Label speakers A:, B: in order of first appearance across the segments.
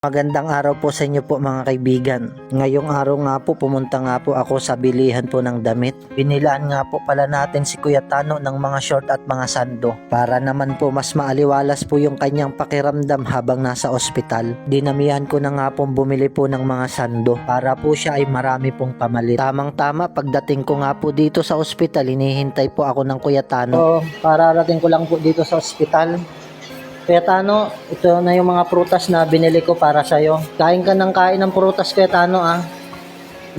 A: Magandang araw po sa inyo po mga kaibigan. Ngayong araw nga po pumunta nga po ako sa bilihan po ng damit. Binilaan nga po pala natin si Kuya Tano ng mga short at mga sando para naman po mas maaliwalas po yung kanyang pakiramdam habang nasa ospital. Dinamihan ko na nga po bumili po ng mga sando para po siya ay marami pong pamalit. Tamang tama pagdating ko nga po dito sa ospital, hinihintay po ako ng Kuya Tano. Pararating ko lang po dito sa ospital. Kuya Tano, ito na yung mga prutas na binili ko para sa'yo. Kain ka ng kain ng prutas, Kuya Tano, ah.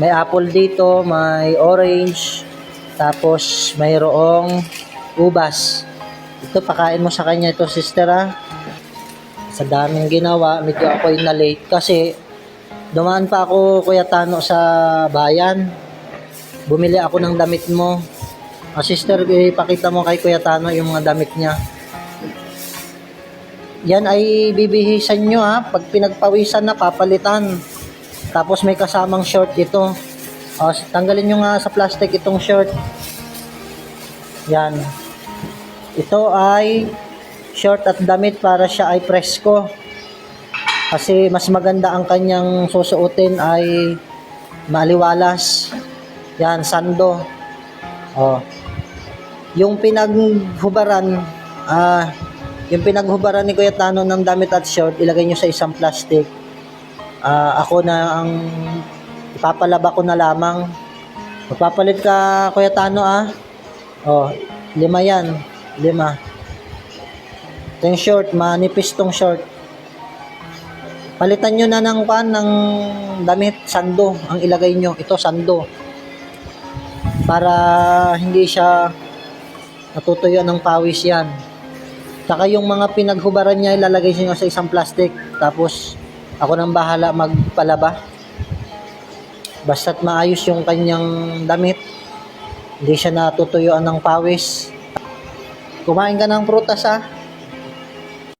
A: May apple dito, may orange, tapos mayroong ubas. Ito, pakain mo sa kanya ito, sister, ah. Sa daming ginawa, medyo ako'y na-late kasi dumaan pa ako, Kuya Tano, sa bayan. Bumili ako ng damit mo. Sister, ipakita mo kay Kuya Tano yung mga damit niya. Yan ay bibihisan nyo, ha. Pag pinagpawisan na, papalitan. Tapos may kasamang short ito. Tanggalin nyo nga sa plastic itong short. Yan. Ito ay short at damit para siya ay presko. Kasi mas maganda ang kanyang susuotin ay maliwalas. Yan, sando. Yung pinaghubaran, yung pinaghubaran ni Kuya Tano ng damit at short, ilagay nyo sa isang plastic. Ako na ang ipapalaba ko na lamang. Magpapalit ka, Kuya Tano, ah. 5 yan. 5. Ito yung short, manipis tong short. Palitan nyo na ng damit, sando, ang ilagay nyo. Ito, sando. Para hindi siya natutuyo ng pawis yan. Saka yung mga pinaghubaran niya ilalagay siya sa isang plastic. Tapos ako nang bahala magpalaba. Basta't maayos yung kanyang damit. Hindi siya natutuyuan ng pawis. Kumain ka ng prutas, ha.